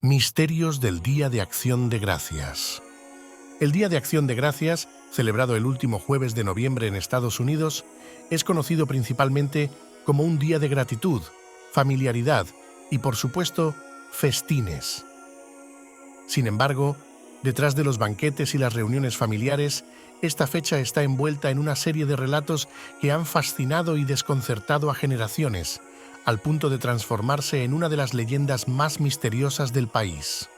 Misterios del Día de Acción de Gracias. El Día de Acción de Gracias, celebrado el último jueves de noviembre en Estados Unidos, es conocido principalmente como un día de gratitud, familiaridad y, por supuesto, festines. Sin embargo, detrás de los banquetes y las reuniones familiares, esta fecha está envuelta en una serie de relatos que han fascinado y desconcertado a generaciones, al punto de transformarse en una de las leyendas más misteriosas del país.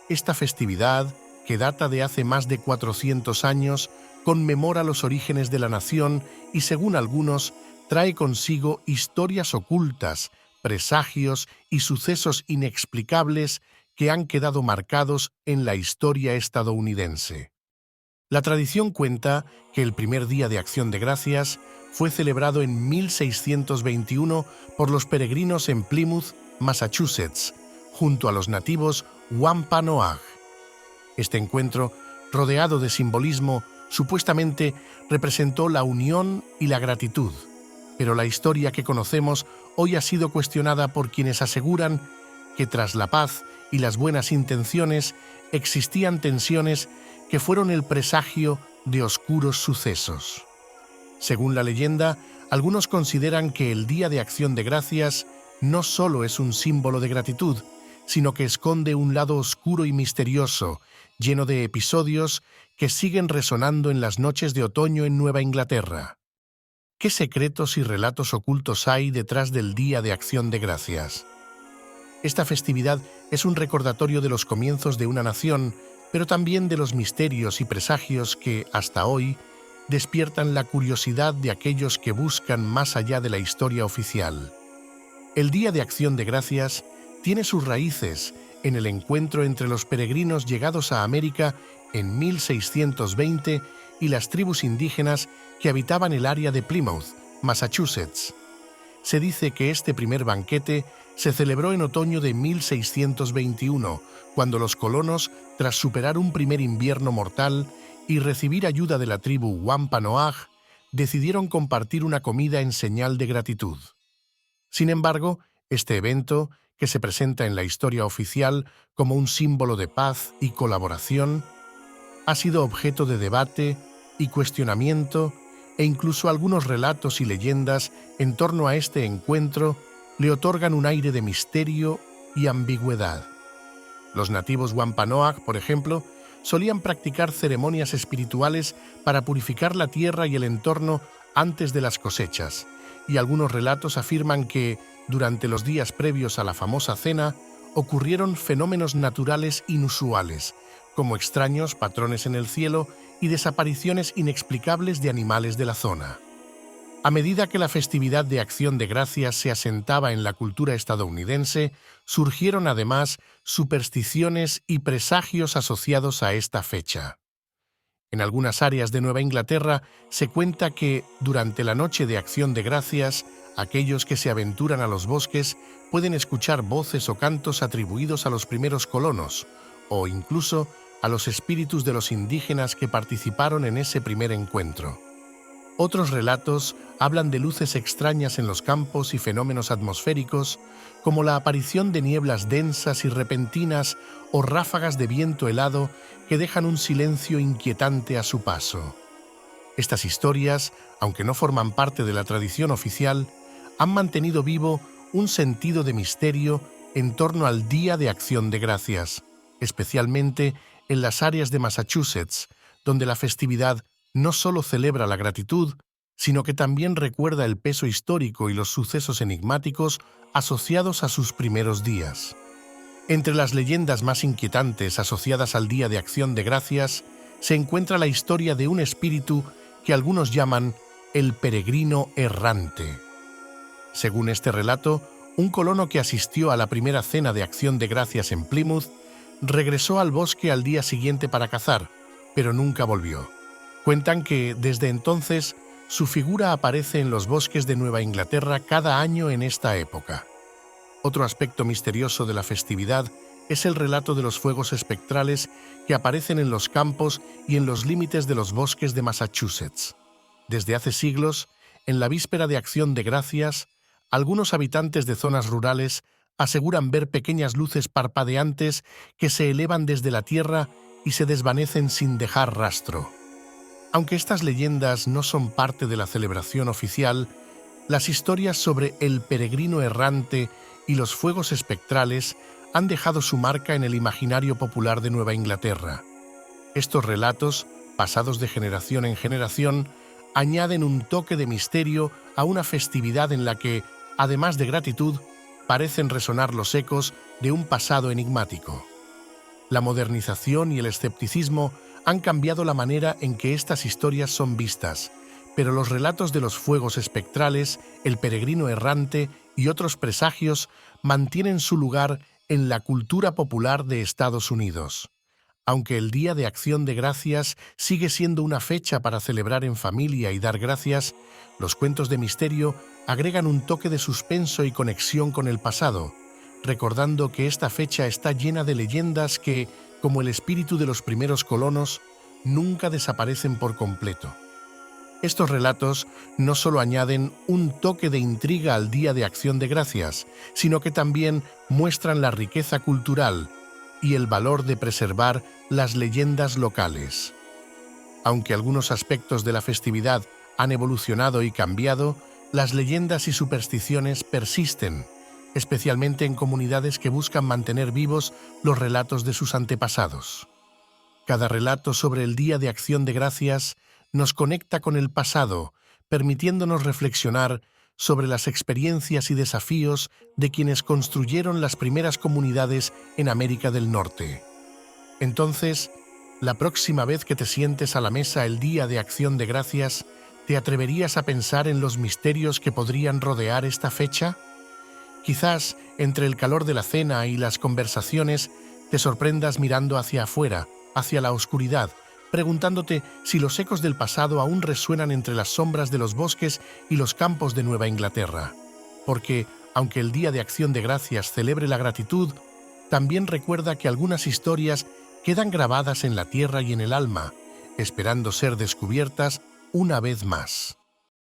Esta festividad, que data de hace más de 400 años, conmemora los orígenes de la nación y, según algunos, trae consigo historias ocultas, presagios y sucesos inexplicables que han quedado marcados en la historia estadounidense. La tradición cuenta que el primer Día de Acción de Gracias fue celebrado en 1621 por los peregrinos en Plymouth, Massachusetts, junto a los nativos Wampanoag. Este encuentro, rodeado de simbolismo, supuestamente representó la unión y la gratitud, pero la historia que conocemos hoy ha sido cuestionada por quienes aseguran que tras la paz y las buenas intenciones existían tensiones que fueron el presagio de oscuros sucesos. Según la leyenda, algunos consideran que el Día de Acción de Gracias no solo es un símbolo de gratitud, sino que esconde un lado oscuro y misterioso, lleno de episodios que siguen resonando en las noches de otoño en Nueva Inglaterra. ¿Qué secretos y relatos ocultos hay detrás del Día de Acción de Gracias? Esta festividad es un recordatorio de los comienzos de una nación, pero también de los misterios y presagios que, hasta hoy, despiertan la curiosidad de aquellos que buscan más allá de la historia oficial. El Día de Acción de Gracias tiene sus raíces en el encuentro entre los peregrinos llegados a América en 1620 y las tribus indígenas que habitaban el área de Plymouth, Massachusetts. Se dice que este primer banquete se celebró en otoño de 1621, cuando los colonos, tras superar un primer invierno mortal y recibir ayuda de la tribu Wampanoag, decidieron compartir una comida en señal de gratitud. Sin embargo, este evento, que se presenta en la historia oficial como un símbolo de paz y colaboración, ha sido objeto de debate y cuestionamiento, e incluso algunos relatos y leyendas en torno a este encuentro le otorgan un aire de misterio y ambigüedad. Los nativos Wampanoag, por ejemplo, solían practicar ceremonias espirituales para purificar la tierra y el entorno antes de las cosechas, y algunos relatos afirman que, durante los días previos a la famosa cena, ocurrieron fenómenos naturales inusuales, como extraños patrones en el cielo y desapariciones inexplicables de animales de la zona. A medida que la festividad de Acción de Gracias se asentaba en la cultura estadounidense, surgieron además supersticiones y presagios asociados a esta fecha. En algunas áreas de Nueva Inglaterra se cuenta que, durante la noche de Acción de Gracias, aquellos que se aventuran a los bosques pueden escuchar voces o cantos atribuidos a los primeros colonos, o incluso a los espíritus de los indígenas que participaron en ese primer encuentro. Otros relatos hablan de luces extrañas en los campos y fenómenos atmosféricos, como la aparición de nieblas densas y repentinas o ráfagas de viento helado que dejan un silencio inquietante a su paso. Estas historias, aunque no forman parte de la tradición oficial, han mantenido vivo un sentido de misterio en torno al Día de Acción de Gracias, especialmente en las áreas de Massachusetts, donde la festividad no solo celebra la gratitud, sino que también recuerda el peso histórico y los sucesos enigmáticos asociados a sus primeros días. Entre las leyendas más inquietantes asociadas al Día de Acción de Gracias se encuentra la historia de un espíritu que algunos llaman el peregrino errante. Según este relato, un colono que asistió a la primera cena de Acción de Gracias en Plymouth regresó al bosque al día siguiente para cazar, pero nunca volvió. Cuentan que, desde entonces, su figura aparece en los bosques de Nueva Inglaterra cada año en esta época. Otro aspecto misterioso de la festividad es el relato de los fuegos espectrales que aparecen en los campos y en los límites de los bosques de Massachusetts. Desde hace siglos, en la víspera de Acción de Gracias, algunos habitantes de zonas rurales aseguran ver pequeñas luces parpadeantes que se elevan desde la tierra y se desvanecen sin dejar rastro. Aunque estas leyendas no son parte de la celebración oficial, las historias sobre el peregrino errante y los fuegos espectrales han dejado su marca en el imaginario popular de Nueva Inglaterra. Estos relatos, pasados de generación en generación, añaden un toque de misterio a una festividad en la que, además de gratitud, parecen resonar los ecos de un pasado enigmático. La modernización y el escepticismo han cambiado la manera en que estas historias son vistas, pero los relatos de los fuegos espectrales, el peregrino errante y otros presagios mantienen su lugar en la cultura popular de Estados Unidos. Aunque el Día de Acción de Gracias sigue siendo una fecha para celebrar en familia y dar gracias, los cuentos de misterio agregan un toque de suspenso y conexión con el pasado, recordando que esta fecha está llena de leyendas que, como el espíritu de los primeros colonos, nunca desaparecen por completo. Estos relatos no solo añaden un toque de intriga al Día de Acción de Gracias, sino que también muestran la riqueza cultural y el valor de preservar las leyendas locales. Aunque algunos aspectos de la festividad han evolucionado y cambiado, las leyendas y supersticiones persisten, especialmente en comunidades que buscan mantener vivos los relatos de sus antepasados. Cada relato sobre el Día de Acción de Gracias nos conecta con el pasado, permitiéndonos reflexionar sobre las experiencias y desafíos de quienes construyeron las primeras comunidades en América del Norte. Entonces, la próxima vez que te sientes a la mesa el Día de Acción de Gracias, ¿te atreverías a pensar en los misterios que podrían rodear esta fecha? Quizás, entre el calor de la cena y las conversaciones, te sorprendas mirando hacia afuera, hacia la oscuridad, preguntándote si los ecos del pasado aún resuenan entre las sombras de los bosques y los campos de Nueva Inglaterra. Porque, aunque el Día de Acción de Gracias celebre la gratitud, también recuerda que algunas historias quedan grabadas en la tierra y en el alma, esperando ser descubiertas una vez más.